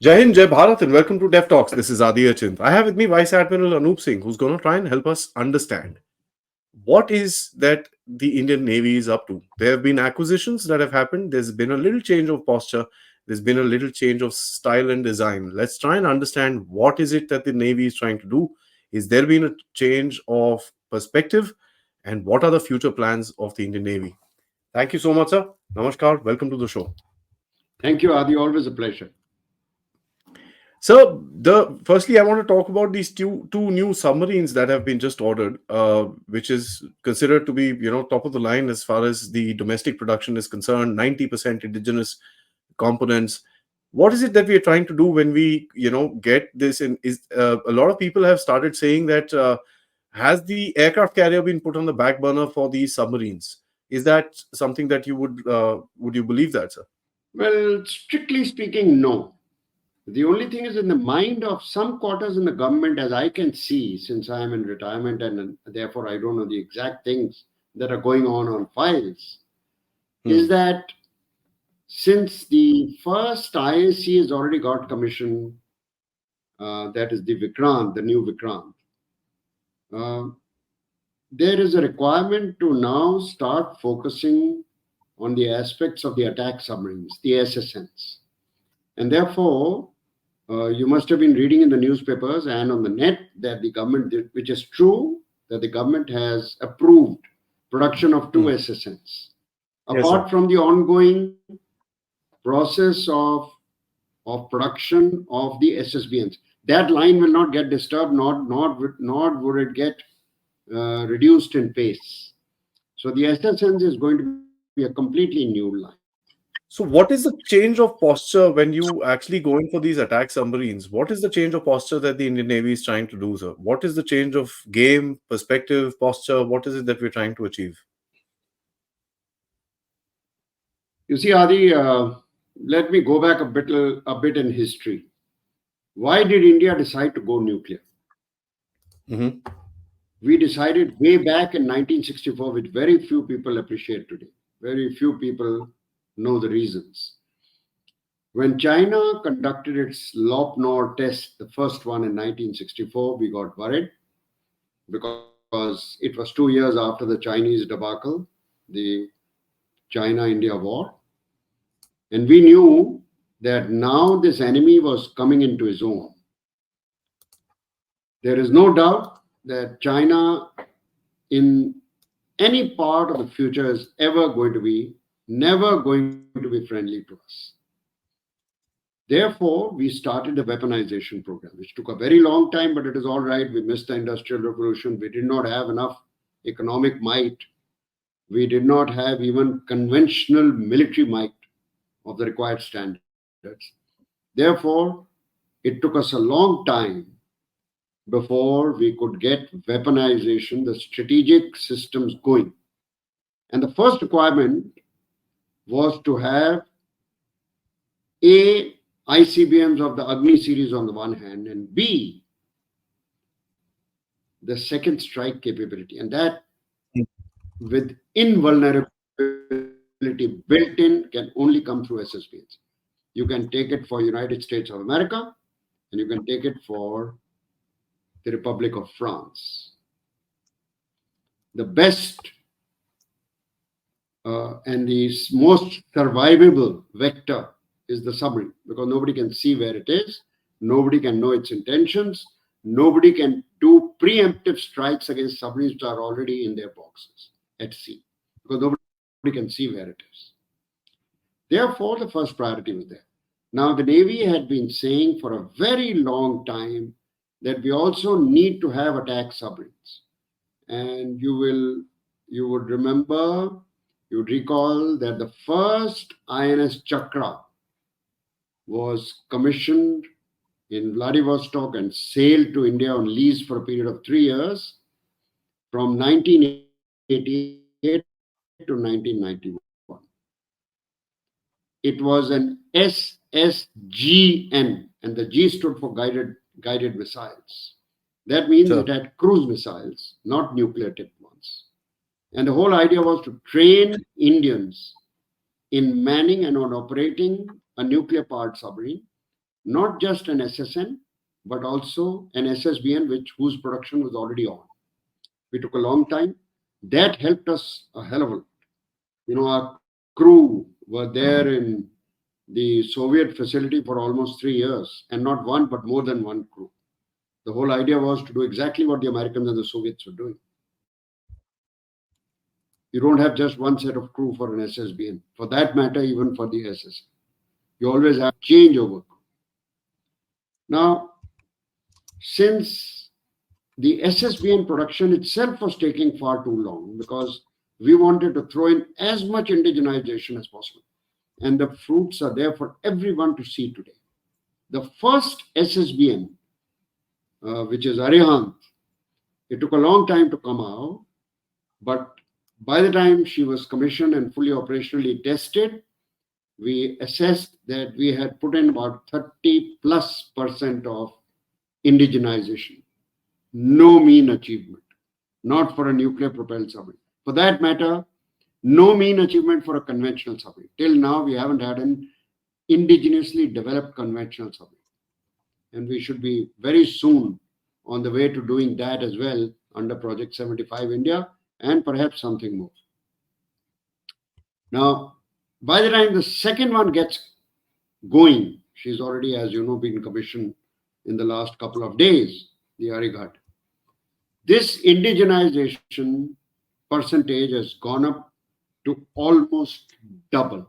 Jai Hind, Jai Bharat, and welcome to Dev Talks. This is Aadi. I have with me Vice Admiral Anup Singh, who's going to try and help us understand what is that the Indian Navy is up to. There have been acquisitions that have happened. There's been a little change of posture. There's been a little change of style and design. Let's try and understand what is it that the Navy is trying to do. Is there been a change of perspective? And what are the future plans of the Indian Navy? Thank you so much, sir. Namaskar. Welcome to the show. Thank you, Adi. Always a pleasure. So, firstly, I want to talk about these two new submarines that have been just ordered, which is considered to be top of the line as far as the domestic production is concerned. 90% indigenous components. What is it that we are trying to do when we get this? In is a lot of people have started saying that has the aircraft carrier been put on the back burner for these submarines? Is that something that you would you believe that, sir? Well, strictly speaking, no. The only thing is in the mind of some quarters in the government, as I can see, since I am in retirement and therefore I don't know the exact things that are going on files, is that since the first ISC has already got commission, that is the Vikrant, the new Vikrant, there is a requirement to now start focusing on the aspects of the attack submarines, the SSNs. And therefore, you must have been reading in the newspapers and on the net that the government did, which is true, that the government has approved production of two SSNs. Apart from the ongoing process of production of the SSBNs. That line will not get disturbed, nor would it get reduced in pace. So the SSNs is going to be a completely new line. So, what is the change of posture when you actually go in for these attack submarines? What is the change of posture that the Indian Navy is trying to do, sir? What is the change of game, perspective, posture? What is it that we're trying to achieve? You see, Adi, let me go back a bit in history. Why did India decide to go nuclear? We decided way back in 1964, which very few people appreciate today. Very few people know the reasons. When China conducted its Lop-Nor test, the first one in 1964, we got worried because it was 2 years after the Chinese debacle, the China-India war. And we knew that now this enemy was coming into his own. There is no doubt that China in any part of the future is never going to be friendly to us. Therefore, we started the weaponization program, which took a very long time, but it is all right. We missed the Industrial Revolution. We did not have enough economic might. We did not have even conventional military might of the required standards. Therefore, it took us a long time before we could get weaponization, the strategic systems going. And the first requirement was to have A, ICBMs of the Agni series on the one hand, and B, the second strike capability. And that with invulnerability built in can only come through SSBNs. You can take it for United States of America, and you can take it for the Republic of France. The best and the most survivable vector is the submarine, because nobody can see where it is, nobody can know its intentions, nobody can do preemptive strikes against submarines which are already in their boxes at sea, because nobody can see where it is. Therefore, the first priority was there. Now, the Navy had been saying for a very long time that we also need to have attack submarines. And you would recall that the first INS Chakra was commissioned in Vladivostok and sailed to India on lease for a period of 3 years from 1988 to 1991. It was an SSGN, and the G stood for guided missiles. That means it had cruise missiles, not nuclear tipped ones. And the whole idea was to train Indians in manning and on operating a nuclear powered submarine not just an SSN, but also an SSBN, whose production was already on. We took a long time. That helped us a hell of a lot. Our crew were there in the Soviet facility for almost 3 years, and not one, but more than one crew. The whole idea was to do exactly what the Americans and the Soviets were doing. You don't have just one set of crew for an SSBN. For that matter, even for the SS. You always have changeover. Now, since the SSBN production itself was taking far too long, because we wanted to throw in as much indigenization as possible. And the fruits are there for everyone to see today. The first SSBN, which is Arihant, it took a long time to come out, but by the time she was commissioned and fully operationally tested, we assessed that we had put in about 30+% of indigenization. No mean achievement, not for a nuclear propelled submarine. For that matter, no mean achievement for a conventional submarine. Till now, we haven't had an indigenously developed conventional submarine. And we should be very soon on the way to doing that as well under Project 75 India, and perhaps something more. Now, by the time the second one gets going, she's already, as you know, been commissioned in the last couple of days, the Arighat. This indigenization percentage has gone up to almost double.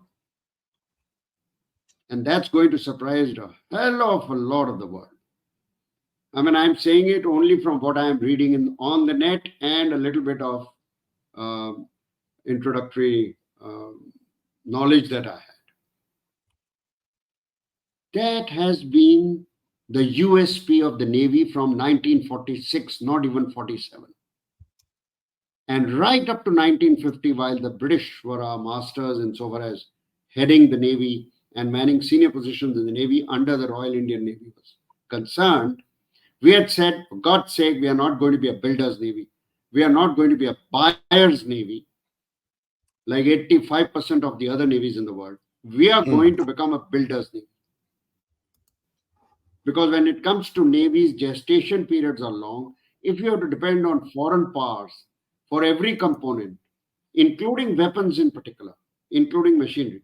And that's going to surprise a hell of a lot of the world. I mean, I'm saying it only from what I'm reading on the net and a little bit of introductory knowledge that I had. That has been the USP of the Navy from 1946, not even 47. And right up to 1950, while the British were our masters insofar as heading the Navy and manning senior positions in the Navy under the Royal Indian Navy was concerned, we had said, for God's sake, we are not going to be a builder's Navy. We are not going to be a buyer's Navy, like 85% of the other navies in the world. We are going to become a builder's Navy. Because when it comes to navies, gestation periods are long. If you have to depend on foreign powers for every component, including weapons in particular, including machinery,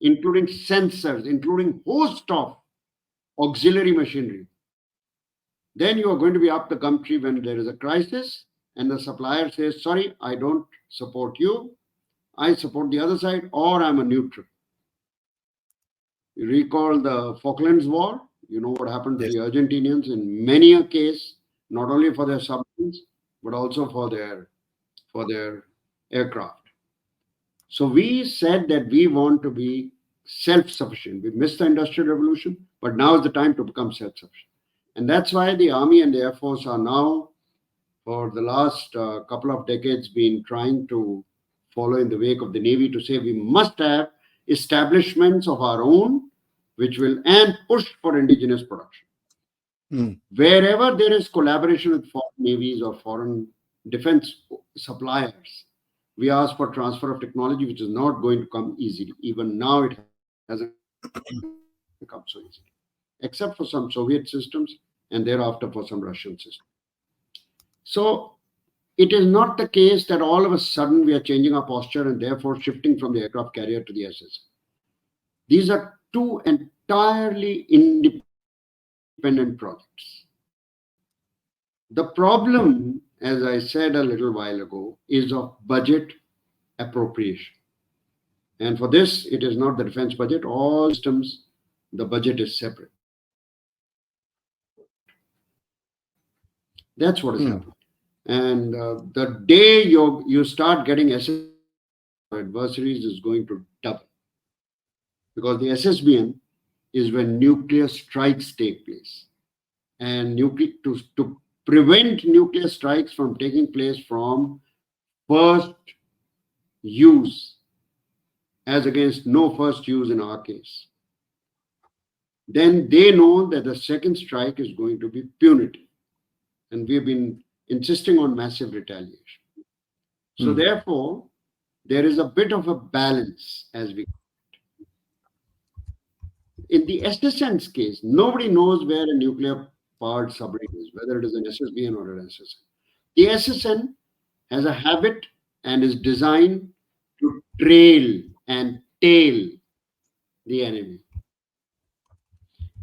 including sensors, including host of auxiliary machinery, then you are going to be up the gum tree when there is a crisis and the supplier says, sorry, I don't support you. I support the other side, or I'm a neutral. You recall the Falklands War? You know what happened to the Argentinians in many a case, not only for their submarines, but also for their aircraft. So we said that we want to be self-sufficient. We missed the Industrial Revolution, but now is the time to become self-sufficient. And that's why the Army and the Air Force are now, for the last couple of decades, been trying to follow in the wake of the Navy to say we must have establishments of our own, which will and push for indigenous production. Wherever there is collaboration with foreign navies or foreign defense suppliers, we ask for transfer of technology, which is not going to come easily. Even now, it hasn't come so easily, except for some Soviet systems and thereafter for some Russian systems. So it is not the case that all of a sudden we are changing our posture and therefore shifting from the aircraft carrier to the SS. These are two entirely independent projects. The problem, as I said a little while ago, is of budget appropriation. And for this, it is not the defense budget. All systems, the budget is separate. That's what is happening. And the day you start getting SS adversaries is going to double. Because the SSBN is when nuclear strikes take place. And to prevent nuclear strikes from taking place from first use, as against no first use in our case, then they know that the second strike is going to be punitive. And we've been insisting on massive retaliation. So therefore, there is a bit of a balance as we. In the SSN's case, nobody knows where a nuclear-powered submarine is, whether it is an SSBN or an SSN. The SSN has a habit and is designed to trail and tail the enemy.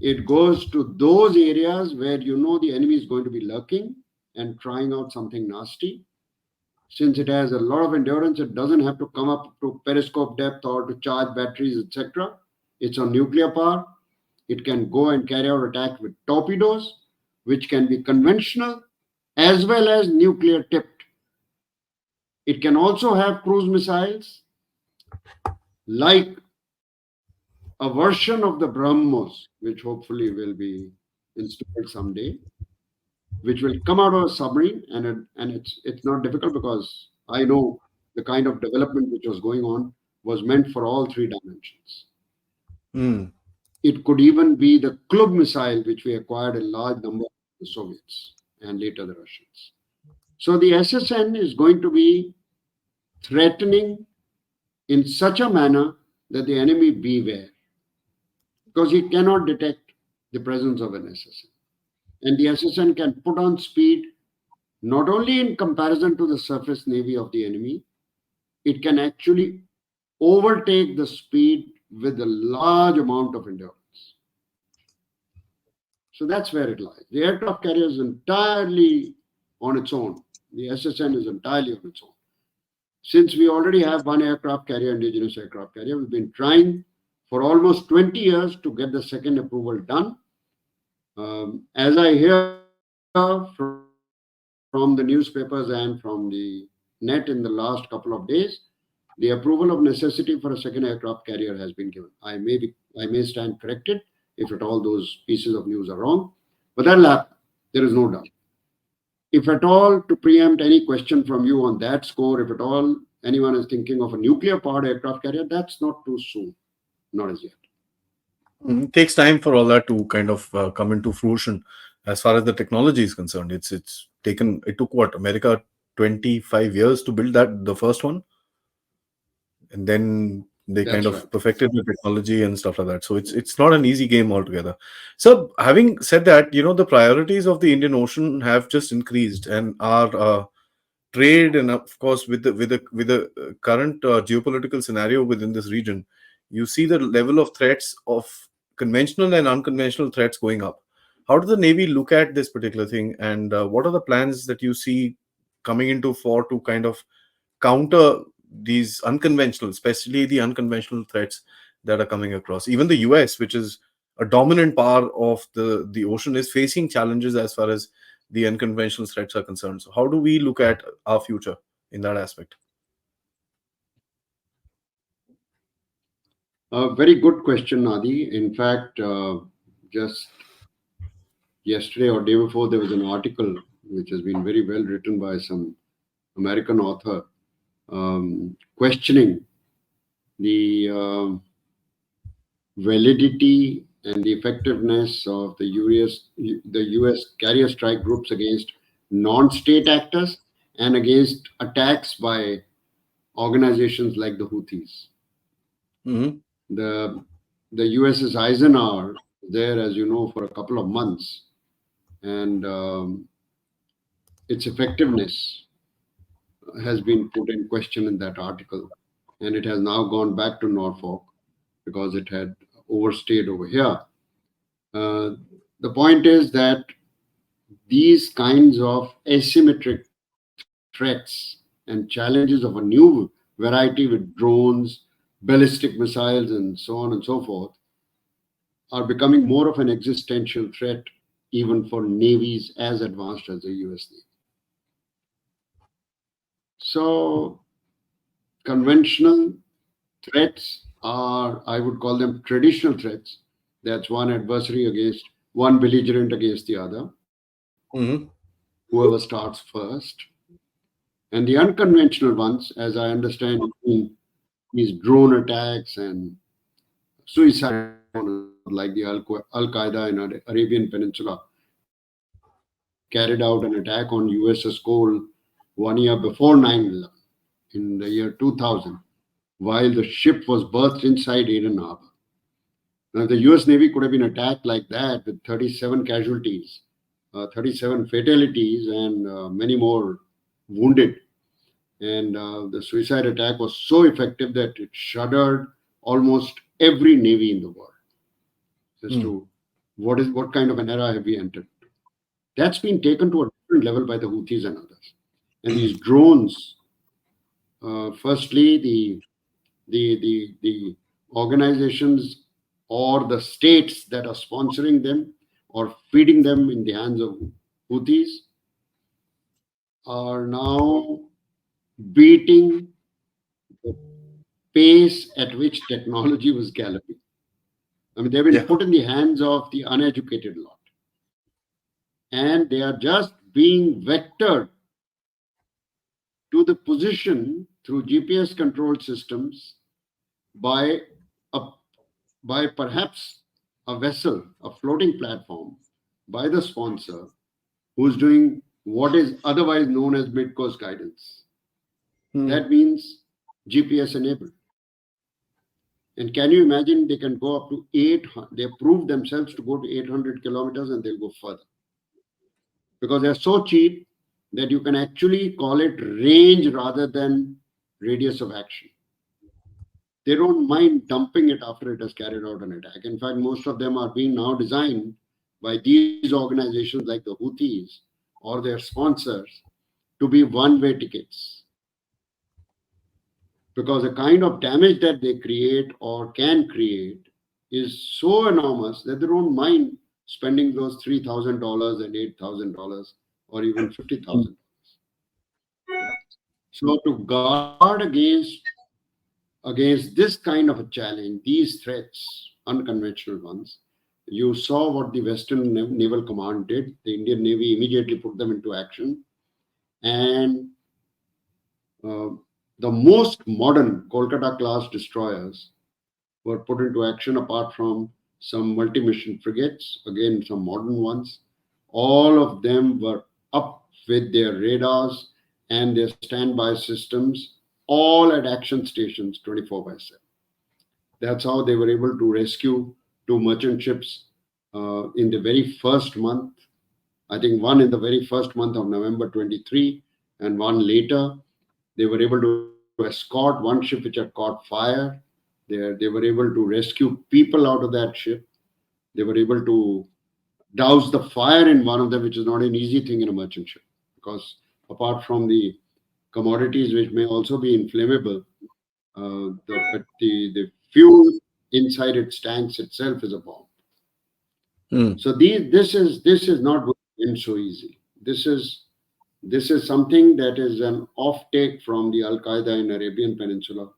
It goes to those areas where you know the enemy is going to be lurking and trying out something nasty. Since it has a lot of endurance, it doesn't have to come up to periscope depth or to charge batteries, etc. It's on nuclear power. It can go and carry out attack with torpedoes, which can be conventional as well as nuclear tipped. It can also have cruise missiles like a version of the BrahMos, which hopefully will be installed someday, which will come out of a submarine, and it's not difficult because I know the kind of development which was going on was meant for all three dimensions. It could even be the Klub missile, which we acquired a large number of the Soviets and later the Russians. So the SSN is going to be threatening in such a manner that the enemy beware, because he cannot detect the presence of an SSN. And the SSN can put on speed not only in comparison to the surface navy of the enemy, it can actually overtake the speed with a large amount of endurance. So that's where it lies. The aircraft carrier is entirely on its own. The SSN is entirely on its own. Since we already have one aircraft carrier, indigenous aircraft carrier, we've been trying for almost 20 years to get the second approval done. As I hear from the newspapers and from the net in the last couple of days, the approval of necessity for a second aircraft carrier has been given. I may stand corrected if at all those pieces of news are wrong, but that'll happen. There is no doubt. If at all, to preempt any question from you on that score, if at all anyone is thinking of a nuclear-powered aircraft carrier, that's not too soon, not as yet. It takes time for all that to kind of come into fruition. As far as the technology is concerned, it took what, America 25 years to build the first one, and then they kind of perfected the technology and stuff like that. So it's not an easy game altogether. So having said that, the priorities of the Indian Ocean have just increased, and our trade, and of course with the current geopolitical scenario within this region, you see the level of threats of conventional and unconventional threats going up. How does the Navy look at this particular thing, and what are the plans that you see coming into fore to kind of counter these unconventional, especially the unconventional threats that are coming across? Even the US, which is a dominant power of the ocean, is facing challenges as far as the unconventional threats are concerned. So how do we look at our future in that aspect? A very good question, Aadi. In fact, just yesterday or day before, there was an article which has been very well written by some American author questioning the validity and the effectiveness of the US carrier strike groups against non-state actors and against attacks by organizations like the Houthis. Mm-hmm. The USS Eisenhower there, as you know, for a couple of months, and its effectiveness has been put in question in that article, and it has now gone back to Norfolk because it had overstayed over here. The point is that these kinds of asymmetric threats and challenges of a new variety with drones, ballistic missiles, and so on and so forth are becoming more of an existential threat even for navies as advanced as the US Navy. So conventional threats are, I would call them traditional threats. That's one adversary against one belligerent against the other, whoever starts first. And the unconventional ones, as I understand, these drone attacks and suicide like the Al-Qaeda in the Arabian Peninsula carried out an attack on USS Cole 1 year before 9/11 in the year 2000, while the ship was berthed inside Aden Harbor. Now, the US Navy could have been attacked like that with 37 casualties, 37 fatalities, and many more wounded. And the suicide attack was so effective that it shuddered almost every navy in the world as to what kind of an era have we entered. That's been taken to a different level by the Houthis and others. And these drones, firstly, the organizations or the states that are sponsoring them or feeding them in the hands of Houthis are now beating the pace at which technology was galloping. I mean, they've been Yeah. put in the hands of the uneducated lot. And they are just being vectored to the position through GPS controlled systems by a, by perhaps a vessel, a floating platform, by the sponsor who's doing what is otherwise known as mid-course guidance. That means GPS enabled. And can you imagine they can go up to 800, they prove themselves to go to 800 kilometers and they'll go further. Because they're so cheap that you can actually call it range rather than radius of action. They don't mind dumping it after it has carried out an attack. In fact, most of them are being now designed by these organizations like the Houthis or their sponsors to be one-way tickets. Because the kind of damage that they create or can create is so enormous that they don't mind spending those $3,000 and $8,000 or even $50,000. So to guard against this kind of a challenge, these threats, unconventional ones, you saw what the Western Naval Command did. The Indian Navy immediately put them into action. And the most modern Kolkata class destroyers were put into action, apart from some multi-mission frigates, again, some modern ones. All of them were up with their radars and their standby systems, all at action stations 24/7. That's how they were able to rescue 2 merchant ships in the very first month. I think one in the very first month of November 23 and one later. They were able to escort one ship which had caught fire. They were able to rescue people out of that ship. They were able to douse the fire in one of them, which is not an easy thing in a merchant ship, because apart from the commodities which may also be inflammable, the fuel inside its tanks itself is a bomb. So this is not going to end so easy. This is something that is an offtake from the Al Qaeda in Arabian Peninsula,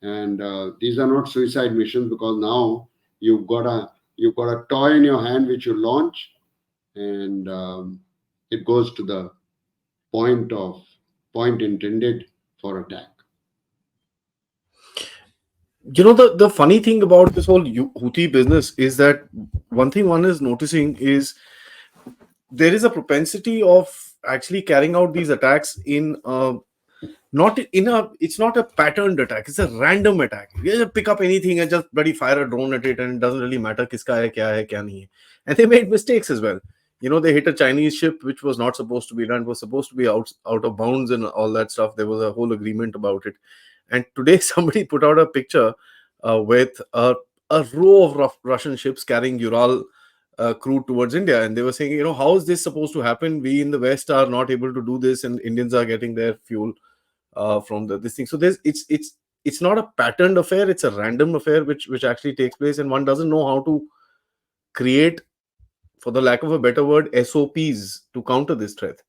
and these are not suicide missions, because now you've got a toy in your hand which you launch, and it goes to the point intended for attack. The funny thing about this whole Houthi business is that one thing one is noticing is there is a propensity of actually carrying out these attacks in it's not a patterned attack, it's a random attack. You just pick up anything and just bloody fire a drone at it, and it doesn't really matter kiska hai, kya hai, kya nahi hai. And they made mistakes as well. They hit a Chinese ship which was not supposed to be done, was supposed to be out of bounds and all that stuff. There was a whole agreement about it. And today somebody put out a picture with a row of Russian ships carrying Ural crude towards India, and they were saying, how is this supposed to happen? We in the West are not able to do this, and Indians are getting their fuel from this thing. So it's not a patterned affair; it's a random affair which actually takes place, and one doesn't know how to create, for the lack of a better word, SOPs to counter this threat.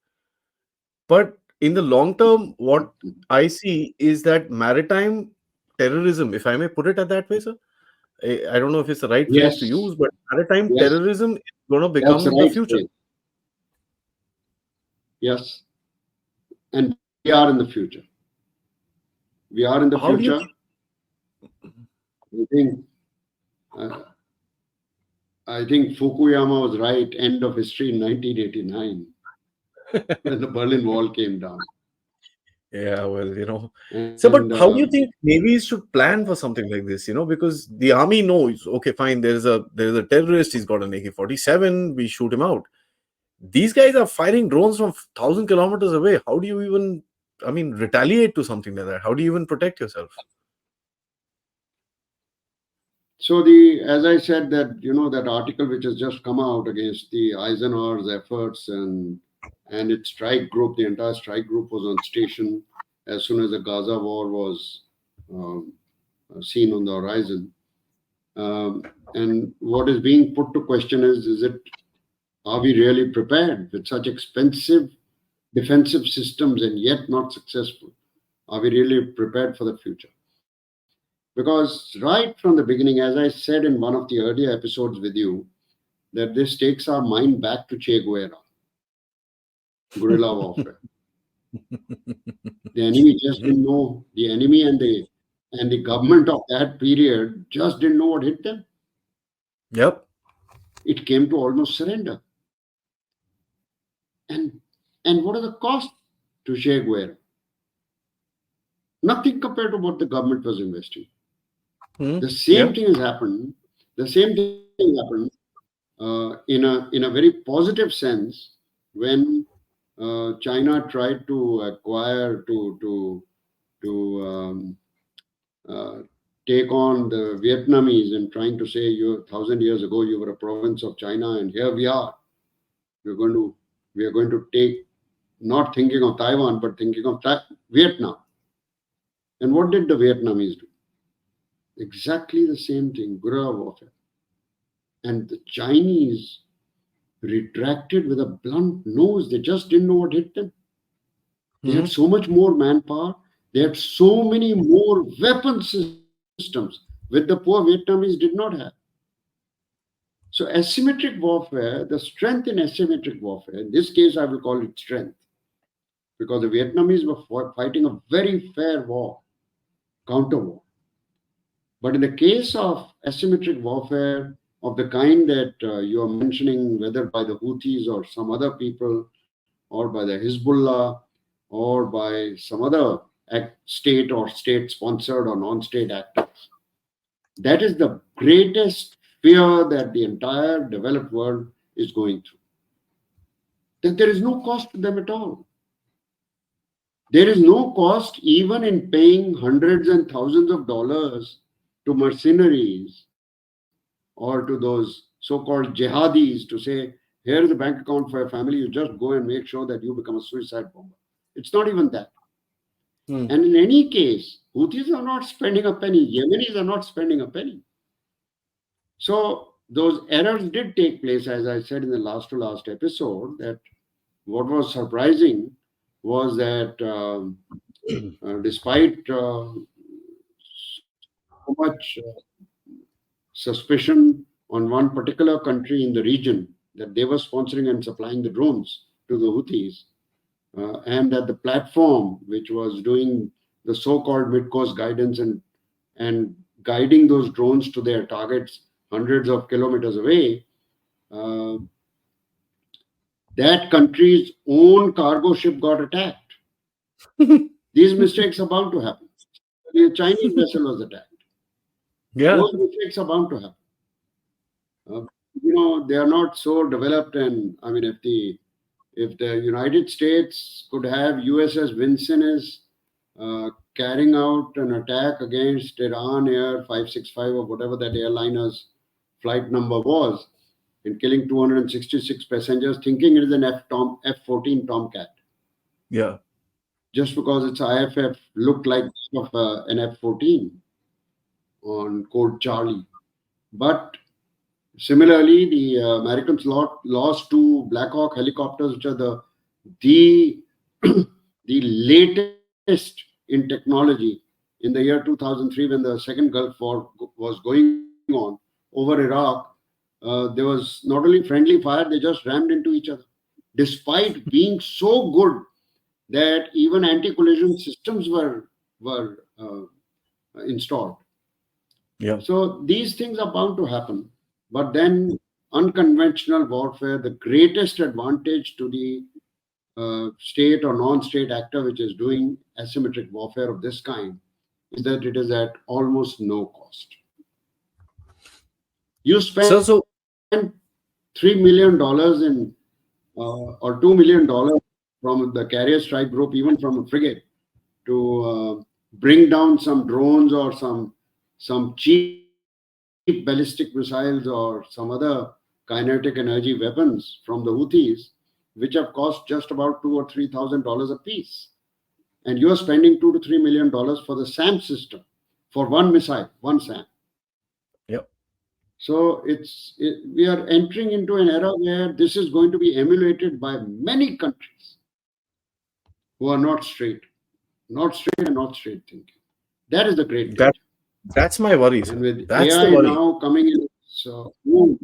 But in the long term, what I see is that maritime terrorism, if I may put it that way, sir, I don't know if it's the right phrase to use, but maritime Yes, terrorism is going to that's the become the right future. phrase. Yes, and we are in the future. We are in the How do you future. I think Fukuyama was right. End of history in 1989, when the Berlin Wall came down. Yeah, well, so, but And how do you think navies should plan for something like this? Because the army knows, okay, fine, there's a terrorist, he's got an AK-47, we shoot him out. These guys are firing drones from 1,000 kilometers away. How do you even, retaliate to something like that? How do you even protect yourself? so as I said, that that article which has just come out against the Eisenhower's efforts, and its strike group, the entire strike group was on station as soon as the Gaza war was um, seen on the horizon. And what is being put to question are we really prepared with such expensive defensive systems and yet not successful? Are we really prepared for the future? Because right from the beginning, as I said in one of the earlier episodes with you, that this takes our mind back to Che Guevara, guerrilla warfare. The enemy just didn't know. The enemy and the government of that period just didn't know what hit them. Yep. It came to almost surrender. And what are the costs to Che Guevara? Nothing compared to what the government was investing. The same Yep. thing has happened. The same thing happened in a very positive sense when China tried to acquire to take on the Vietnamese and trying to say, you 1,000 years ago you were a province of China, and here we are. We are going to take, not thinking of Taiwan but thinking of Vietnam. And what did the Vietnamese do? Exactly the same thing, guerrilla warfare. And the Chinese retracted with a blunt nose. They just didn't know what hit them. They had so much more manpower. They had so many more weapon systems, which the poor Vietnamese did not have. So asymmetric warfare, the strength in asymmetric warfare, in this case I will call it strength, because the Vietnamese were fighting a very fair war, counter war. But in the case of asymmetric warfare of the kind that you are mentioning, whether by the Houthis or some other people, or by the Hezbollah, or by some other state or state sponsored or non state actors, that is the greatest fear that the entire developed world is going through. That there is no cost to them at all. There is no cost even in paying hundreds and thousands of dollars to mercenaries or to those so-called jihadis to say, here is the bank account for your family, you just go and make sure that you become a suicide bomber. It's not even that. And in any case, Houthis are not spending a penny, Yemenis are not spending a penny. So those errors did take place, as I said in the last to last episode, that what was surprising was that despite so much suspicion on one particular country in the region that they were sponsoring and supplying the drones to the Houthis, and that the platform which was doing the so-called mid-course guidance and guiding those drones to their targets hundreds of kilometers away, that country's own cargo ship got attacked. These mistakes are bound to happen. The Chinese vessel was attacked. Yeah. Those mistakes are bound to happen. They are not so developed, and I mean, if the United States could have USS Vincennes carrying out an attack against Iran Air 565 or whatever that airliner's flight number was, and killing 266 passengers, thinking it is an F-14 Tomcat. Yeah. Just because its IFF looked like of an F-14 on Code Charlie. But similarly, the Americans lost two Black Hawk helicopters, which are the latest in technology in the year 2003, when the second Gulf War was going on over Iraq. There was not only friendly fire, they just rammed into each other, despite being so good that even anti-collision systems were installed. Yeah. So these things are bound to happen. But then unconventional warfare, the greatest advantage to the state or non-state actor which is doing asymmetric warfare of this kind is that it is at almost no cost. You spend So $3 million in or $2 million from the carrier strike group, even from a frigate, to bring down some drones or some cheap ballistic missiles or some other kinetic energy weapons from the Houthis, which have cost just about $2,000 or $3,000 a piece. And you are spending $2 to $3 million for the SAM system, for one missile, one SAM. yep. So we are entering into an era where this is going to be emulated by many countries who are not straight and not straight thinking. That is the great danger. That's my worry, sir. And with That's the AI worry. now coming in its own,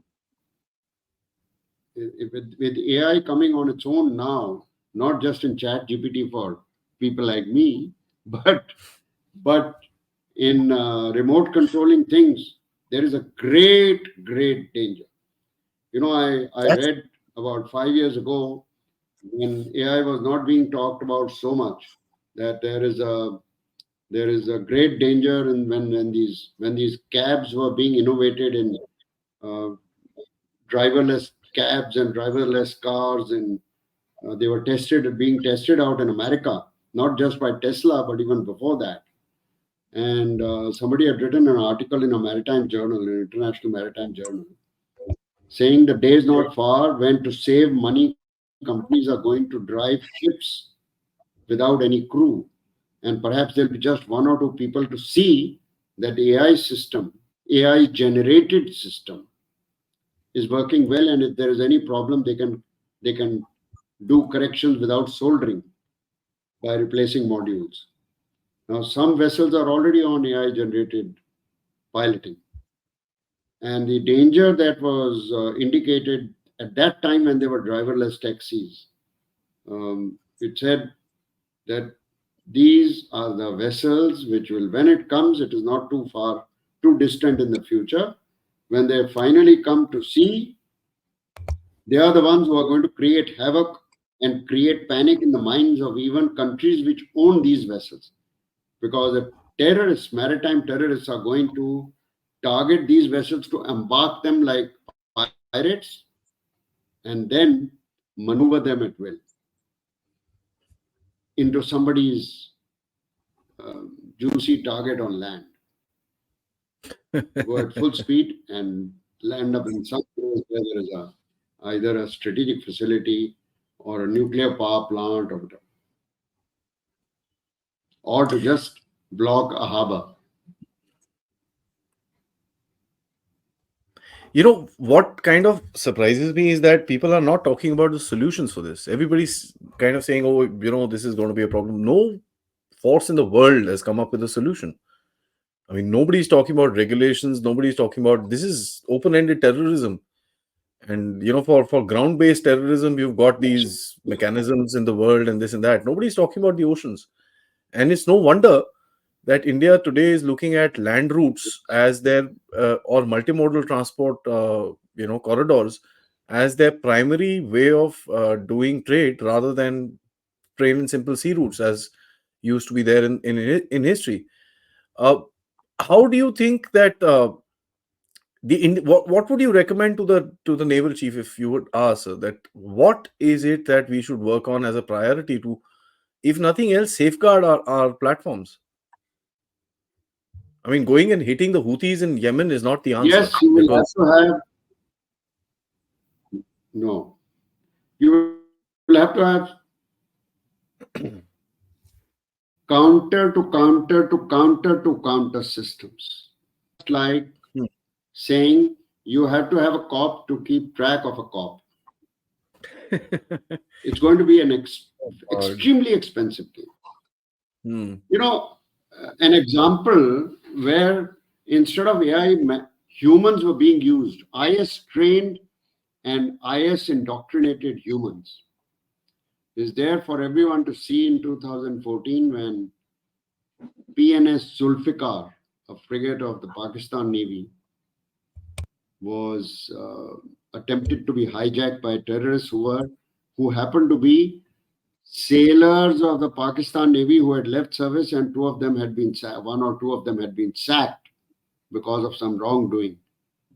with AI coming on its own now, not just in Chat GPT for people like me, but in remote controlling things, there is a great danger. I That's read about 5 years ago, when AI was not being talked about so much, that there is a great danger in when these cabs were being innovated in, uh, driverless cabs and driverless cars, and they were being tested out in America, not just by Tesla, but even before that. And somebody had written an article in a maritime journal, an international maritime journal, saying the day is not far when, to save money, companies are going to drive ships without any crew. And perhaps there'll be just one or two people to see that AI generated system is working well, and if there is any problem, they can do corrections without soldering by replacing modules. Now, some vessels are already on AI generated piloting. And the danger that was indicated at that time when they were driverless taxis, it said that these are the vessels which will, when it comes, it is not too distant in the future. When they finally come to sea, they are the ones who are going to create havoc and create panic in the minds of even countries which own these vessels. Because the maritime terrorists, are going to target these vessels to embark them like pirates and then maneuver them at will into somebody's juicy target on land. Go at full speed and land up in some place where there is either a strategic facility or a nuclear power plant, or to just block a harbor. What kind of surprises me is that people are not talking about the solutions for this. Everybody's kind of saying, oh, this is going to be a problem. No force in the world has come up with a solution. I mean, nobody's talking about regulations. Nobody's talking about, this is open-ended terrorism. And, for ground-based terrorism, you've got these mechanisms in the world and this and that. Nobody's talking about the oceans. And it's no wonder that India today is looking at land routes as their or multimodal transport, corridors as their primary way of doing trade, rather than plain and simple sea routes as used to be there in history. How do you think that what would you recommend to the naval chief, if you would ask, sir, that what is it that we should work on as a priority to, if nothing else, safeguard our platforms? I mean, going and hitting the Houthis in Yemen is not the answer. Yes, you will have Because to have no. You will have to have counter to counter to counter to counter systems. Like saying you have to have a cop to keep track of a cop. It's going to be an extremely expensive game. An example where instead of AI, humans were being used. IS trained and IS indoctrinated humans is there for everyone to see in 2014, when PNS Zulfikar, a frigate of the Pakistan Navy, was attempted to be hijacked by terrorists who happened to be sailors of the Pakistan Navy who had left service, and one or two of them had been sacked because of some wrongdoing.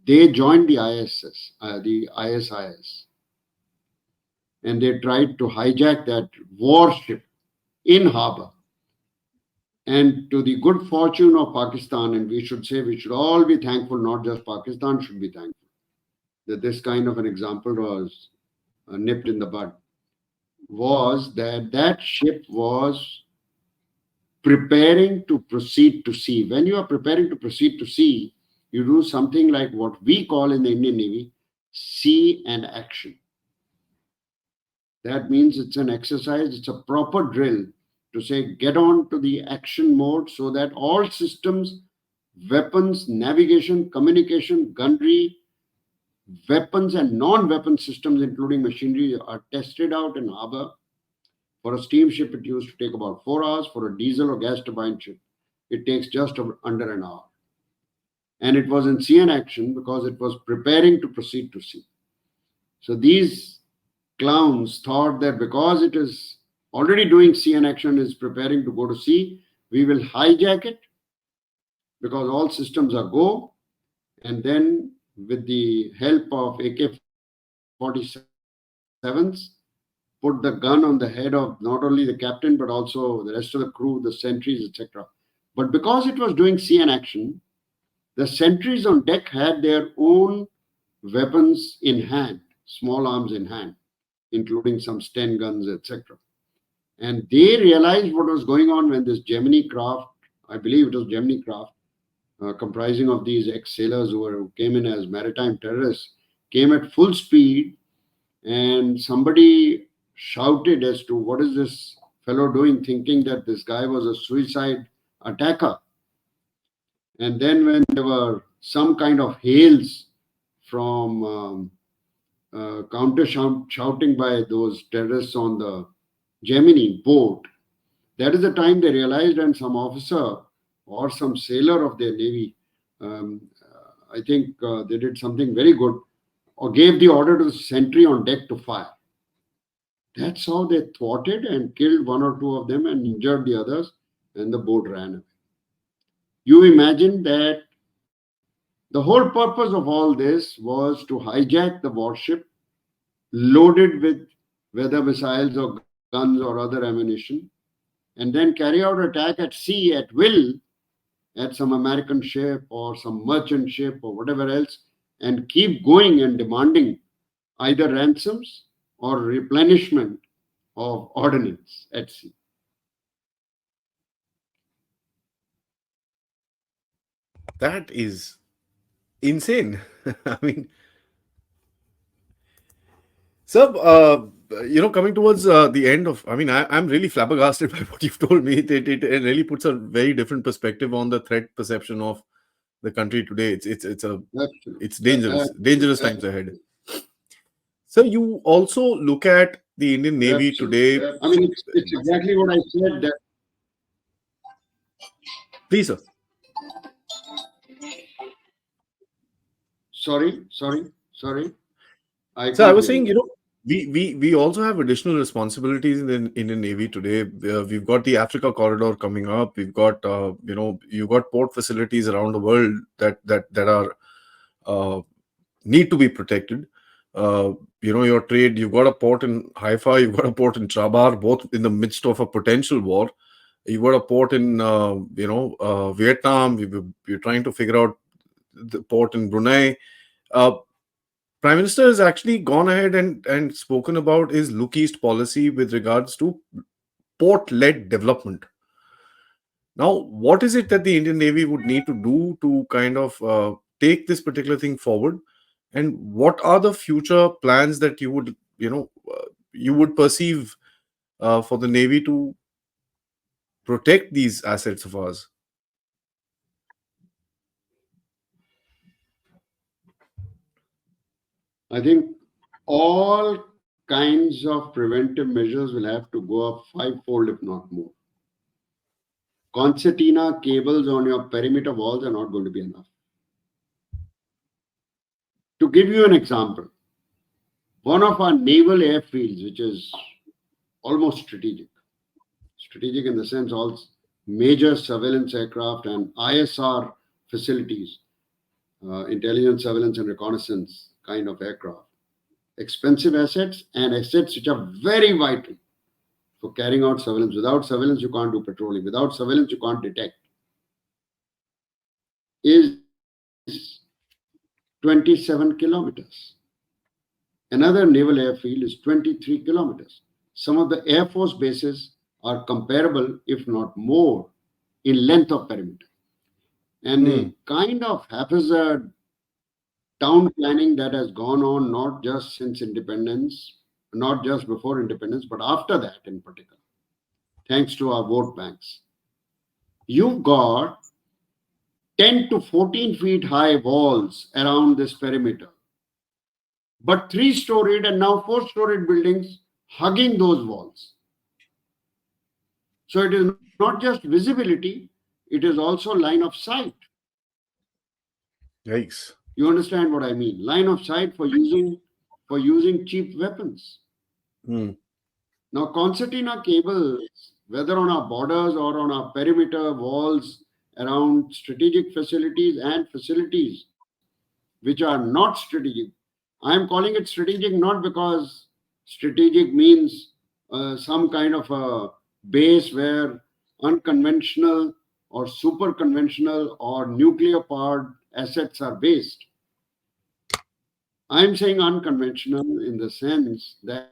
They joined the the ISIS, and they tried to hijack that warship in harbor. And to the good fortune of Pakistan, and we should all be thankful, not just Pakistan should be thankful, that this kind of an example was nipped in the bud, was that that ship was preparing to proceed to sea. When you are preparing to proceed to sea, you do something like what we call in the Indian Navy sea and action. That means it's an exercise, it's a proper drill to say get on to the action mode so that all systems, weapons, navigation, communication, gunnery, weapons and non-weapon systems, including machinery, are tested out in harbor. For a steamship, it used to take about 4 hours. For a diesel or gas turbine ship, it takes just under an hour. And it was in sea and action because it was preparing to proceed to sea. So these clowns thought that because it is already doing sea and action, is preparing to go to sea, we will hijack it because all systems are go. And then with the help of AK-47s, put the gun on the head of not only the captain, but also the rest of the crew, the sentries, etc. But because it was doing sea and action, the sentries on deck had their own weapons in hand, small arms in hand, including some Sten guns, etc. And they realized what was going on when this Gemini craft, I believe it was Gemini craft, comprising of these ex-sailors who came in as maritime terrorists, came at full speed, and somebody shouted as to what is this fellow doing, thinking that this guy was a suicide attacker. And then when there were some kind of hails from counter shouting by those terrorists on the Gemini boat, that is the time they realized, and some officer or some sailor of their navy, I think they did something very good, or gave the order to the sentry on deck to fire. That's how they thwarted and killed one or two of them and injured the others, and the boat ran away. You imagine that the whole purpose of all this was to hijack the warship loaded with weather missiles or guns or other ammunition, and then carry out attack at sea at will at some American ship or some merchant ship or whatever else, and keep going and demanding either ransoms or replenishment of ordnance at sea. That is insane. I mean, sir, coming towards the end of, I mean, I'm really flabbergasted by what you've told me. It really puts a very different perspective on the threat perception of the country today. It's dangerous times ahead. So you also look at the Indian Navy today. I mean, it's exactly what I said. That Please, sir. Sorry. So I was saying, we also have additional responsibilities in the Indian Navy today. We've got the Africa corridor coming up. We've got you've got port facilities around the world that are need to be protected. Your trade. You've got a port in Haifa. You've got a port in Chabar, both in the midst of a potential war. You've got a port in Vietnam. You're trying to figure out the port in Brunei. Prime Minister has actually gone ahead and spoken about his Look East policy with regards to port-led development. Now, what is it that the Indian Navy would need to do to kind of take this particular thing forward? And what are the future plans that you would perceive for the Navy to protect these assets of ours? I think all kinds of preventive measures will have to go up fivefold, if not more. Concertina cables on your perimeter walls are not going to be enough. To give you an example, one of our naval airfields, which is almost strategic. Strategic in the sense all major surveillance aircraft and ISR facilities, intelligence, surveillance, and reconnaissance kind of aircraft. Expensive assets and assets which are very vital for carrying out surveillance. Without surveillance, you can't do patrolling. Without surveillance, you can't detect. Is 27 kilometers. Another naval airfield is 23 kilometers. Some of the Air Force bases are comparable, if not more, in length of perimeter. And the kind of haphazard town planning that has gone on not just since independence, not just before independence, but after that in particular, thanks to our vote banks. You've got 10 to 14 feet high walls around this perimeter, but 3-storied and now 4-storied buildings hugging those walls. So it is not just visibility, it is also line of sight. Yikes. You understand what I mean? Line of sight for using cheap weapons. Now, concertina cables, whether on our borders or on our perimeter walls around strategic facilities and facilities which are not strategic. I am calling it strategic not because strategic means some kind of a base where unconventional or super conventional or nuclear powered assets are based. I am saying unconventional in the sense that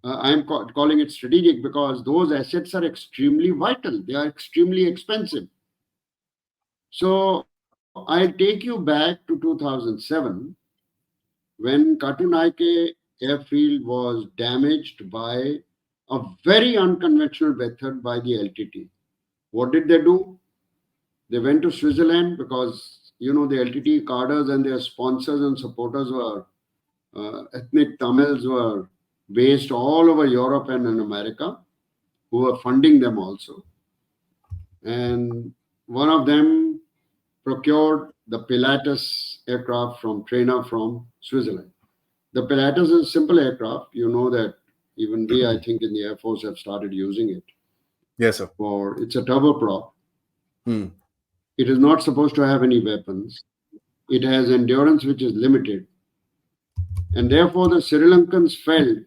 I am calling it strategic because those assets are extremely vital. They are extremely expensive. So I'll take you back to 2007 when Katunaike airfield was damaged by a very unconventional method by the LTT. What did they do? They went to Switzerland because, the LTT cadres and their sponsors and supporters were ethnic Tamils were based all over Europe and in America, who were funding them also. And one of them procured the Pilatus aircraft from trainer from Switzerland. The Pilatus is a simple aircraft. You know that even we, I think, in the Air Force have started using it. Yes, sir. It's a turboprop. It is not supposed to have any weapons. It has endurance which is limited. And therefore, the Sri Lankans felt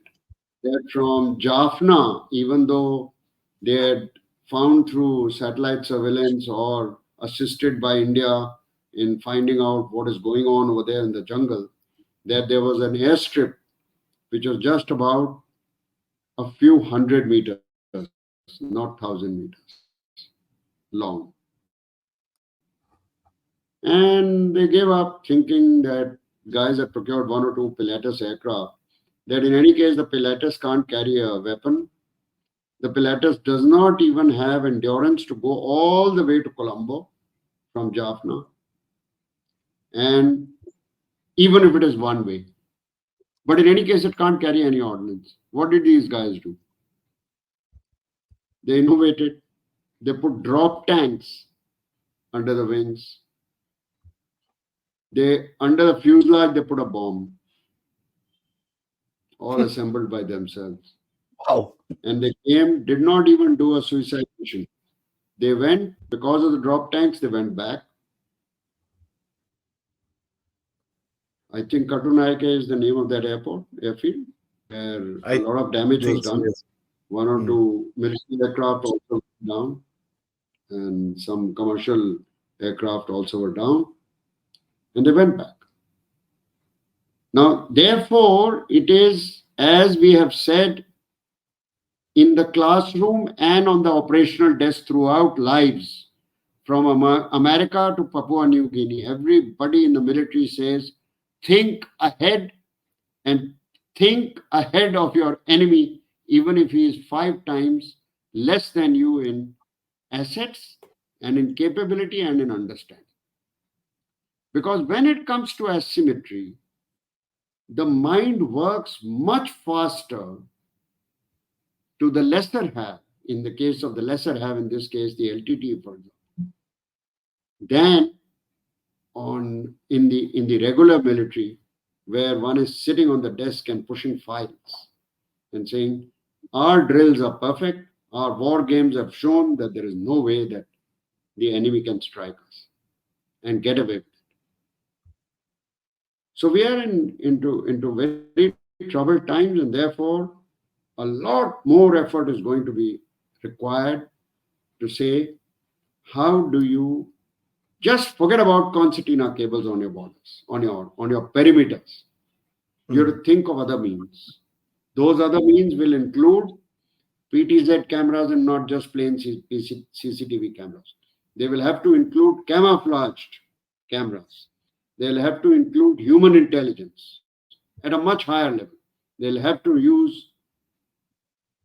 that from Jaffna, even though they had found through satellite surveillance or assisted by India in finding out what is going on over there in the jungle, that there was an airstrip which was just about a few hundred meters, not 1,000 meters long. And they gave up thinking that guys had procured 1 or 2 Pilatus aircraft, that in any case the Pilatus can't carry a weapon. The Pilatus does not even have endurance to go all the way to Colombo from Jaffna. And even if it is one way. But in any case, it can't carry any ordnance. What did these guys do? They innovated. They put drop tanks under the wings. Under the fuselage, they put a bomb. All assembled by themselves. Wow. And they did not even do a suicide mission. They went, because of the drop tanks, they went back. I think Katunaike is the name of that airfield, where a lot of damage was done. Yes. 1 or 2 military aircraft also went down, and some commercial aircraft also were down, and they went back. Now, therefore, it is, as we have said, in the classroom and on the operational desk throughout lives, from America to Papua New Guinea, everybody in the military says, think ahead and think ahead of your enemy, even if he is 5 times less than you in assets and in capability and in understanding. Because when it comes to asymmetry, the mind works much faster to the lesser have, in the case of the lesser have, in this case, the LTT, for example, than in the regular military, where one is sitting on the desk and pushing files and saying, our drills are perfect, our war games have shown that there is no way that the enemy can strike us and get away with it. So we are into very troubled times, and therefore a lot more effort is going to be required to say, how do you just forget about concertina cables on your borders, on your perimeters. You have to think of other means. Those other means will include PTZ cameras and not just plain CCTV cameras. They will have to include camouflaged cameras. They'll have to include human intelligence at a much higher level. They'll have to use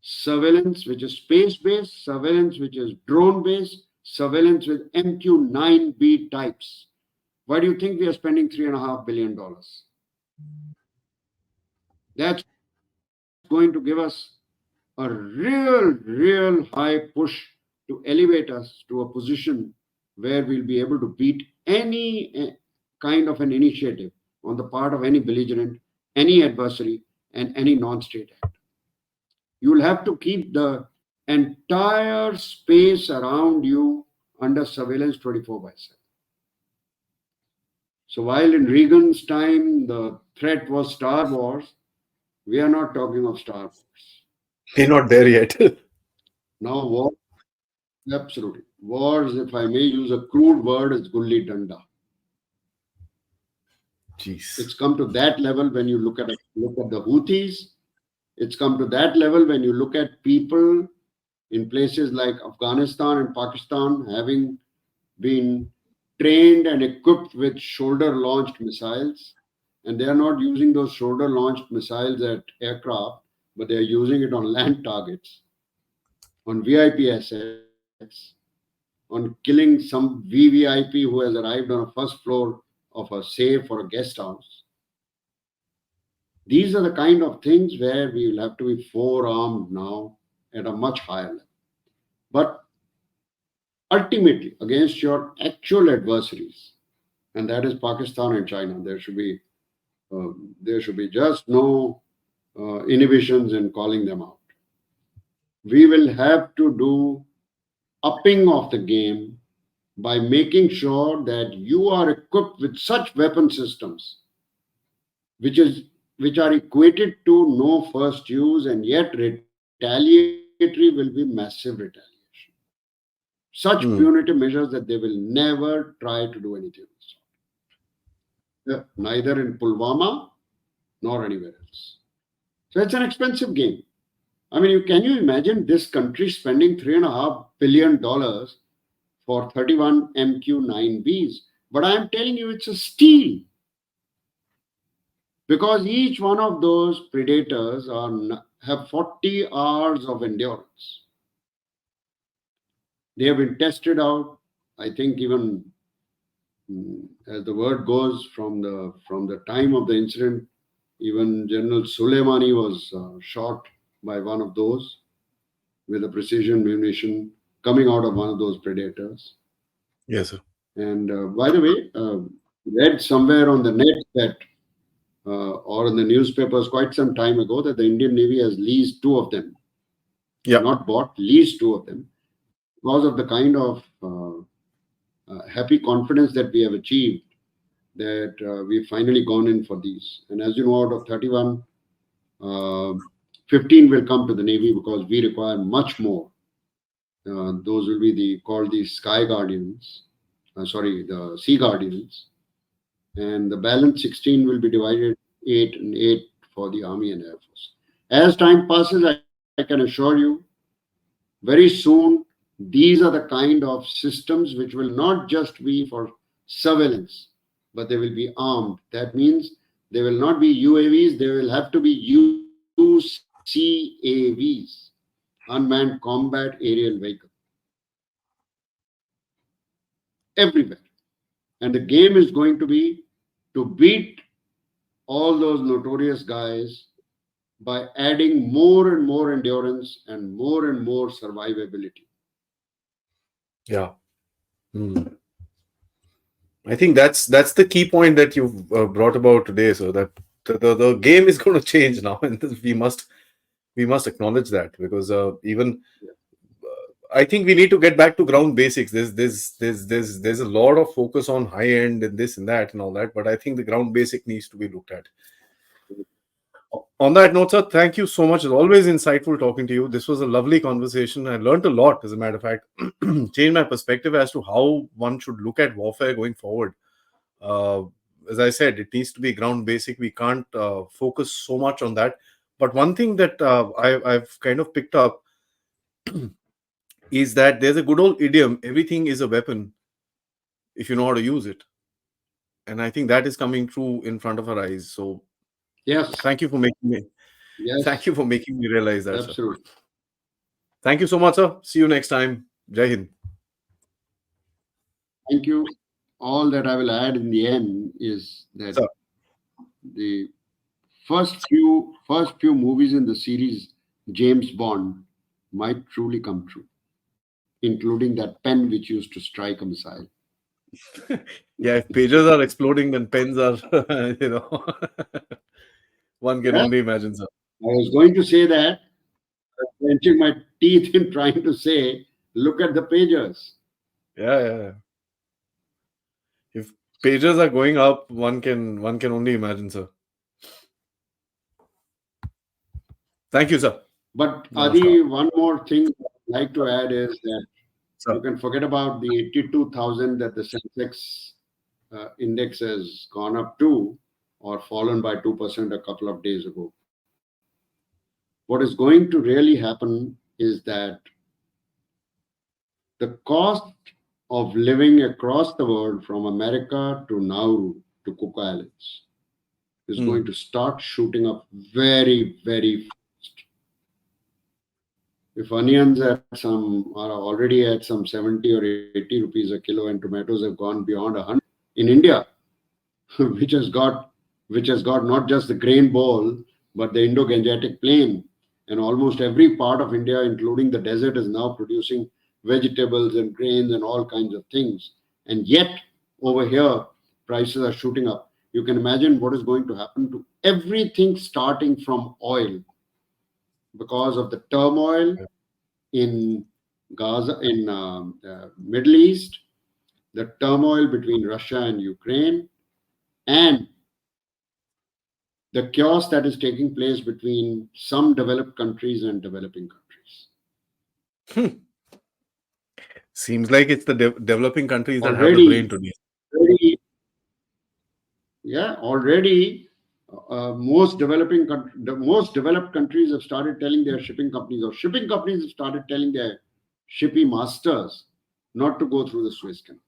surveillance which is space-based, surveillance which is drone-based, surveillance with MQ-9B types. Why do you think we are spending $3.5 billion? That's going to give us a real high push to elevate us to a position where we'll be able to beat any kind of an initiative on the part of any belligerent, any adversary, and any non-state actor. You will have to keep the entire space around you under surveillance 24/7. So while in Reagan's time the threat was Star Wars, we are not talking of Star Wars. We're not there yet. Now war, absolutely. Wars, if I may use a crude word, is gulli danda. Jeez. It's come to that level when you look at the Houthis. It's come to that level when you look at people in places like Afghanistan and Pakistan having been trained and equipped with shoulder-launched missiles. And they are not using those shoulder-launched missiles at aircraft, but they are using it on land targets, on VIP assets, on killing some VVIP who has arrived on a first floor of a safe or a guest house. These are the kind of things where we will have to be forearmed now at a much higher level. But ultimately, against your actual adversaries, and that is Pakistan and China, there should be just no inhibitions in calling them out. We will have to do upping of the game by making sure that you are equipped with such weapon systems which are equated to no first use, and yet retaliatory will be massive retaliation. Such punitive measures that they will never try to do anything else. Neither in Pulwama nor anywhere else. So it's an expensive game. I mean, can you imagine this country spending $3.5 billion for 31 MQ-9Bs? But I am telling you, it's a steal. Because each one of those predators have 40 hours of endurance. They have been tested out. I think even as the word goes, from the time of the incident, even General Soleimani was shot by one of those with a precision munition coming out of one of those predators. Yes, sir. And by the way, read somewhere on the net that, or in the newspapers quite some time ago, that the Indian Navy has leased 2 of them. Yeah. Not bought, leased 2 of them, because of the kind of happy confidence that we have achieved, that we've finally gone in for these. And as you know, out of 31, 15 will come to the Navy because we require much more. Those will be called the Sky Guardians, the Sea Guardians. And the balance 16 will be divided 8 and 8 for the Army and Air Force. As time passes, I can assure you, very soon, these are the kind of systems which will not just be for surveillance, but they will be armed. That means they will not be UAVs, they will have to be UCAVs, Unmanned Combat Aerial Vehicle. Everywhere. And the game is going to be to beat all those notorious guys by adding more and more endurance and more survivability. Yeah. I think that's the key point that you've brought about today, sir. That the game is going to change now, and we must We must acknowledge that because even I think we need to get back to ground basics. There's a lot of focus on high end and this and that and all that, but I think the ground basic needs to be looked at. On that note, sir, thank you so much. It's always insightful talking to you. This was a lovely conversation. I learned a lot, as a matter of fact, changed my perspective as to how one should look at warfare going forward. Uh, as I said, it needs to be ground basic. We can't focus so much on that. But one thing that I've kind of picked up is that there's a good old idiom: everything is a weapon if you know how to use it. And I think that is coming true in front of our eyes. So Yes, thank you for making me thank yes, you for making me realize that, sir. absolutely. Thank you so much, sir. See you next time. Jai Hind. Thank you. All that I will add in the end is that Sir. the first few movies in the series James Bond might truly come true, including that pen which used to strike a missile. Yeah, if pages are exploding, then pens are, one can Yeah, only imagine, sir. I was going to say that, clenching my teeth in trying to say, look at the pages. Yeah, yeah, yeah. If pages are going up, one can only imagine, sir. Thank you, sir. But Namaskar. Adi, one more thing I'd like to add is that you Sir. can forget about the 82,000 that the Sensex index has gone up to or fallen by 2% a couple of days ago. What is going to really happen is that the cost of living across the world from America to Nauru to Cook Islands is going Hmm. to start shooting up very, very fast. If onions are already at some 70 or 80 rupees a kilo and tomatoes have gone beyond 100 in India, which has got not just the grain bowl but the Indo-Gangetic Plain, and almost every part of India, including the desert, is now producing vegetables and grains and all kinds of things. And yet, over here, prices are shooting up. You can imagine what is going to happen to everything, starting from oil, because of the turmoil in Gaza, in Middle East, the turmoil between Russia and Ukraine, and the chaos that is taking place between some developed countries and developing countries. Seems like it's the developing countries that have the brain Already, today. already, yeah, already, the most developed countries have started telling their shipping companies, or shipping companies have started telling their shipping masters not to go through the Suez Canal,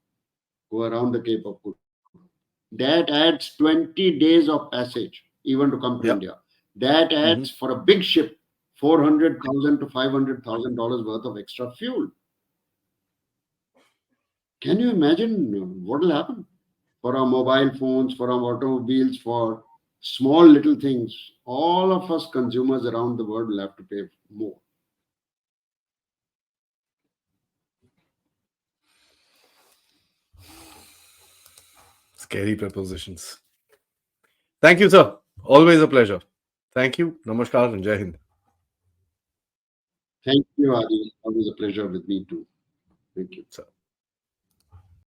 go around the Cape of Good Hope. That adds 20 days of passage even to come to Yep. India. That Hmm. adds for a big ship $400,000 to $500,000 worth of extra fuel. Can you imagine what will happen for our mobile phones, for our automobiles, for small little things? All of us consumers around the world will have to pay more. Scary prepositions. Thank you, sir. Always a pleasure. Thank you. Namaskar and Jai Hind. Thank you, Adi. Always a pleasure with me too. Thank you. Sir.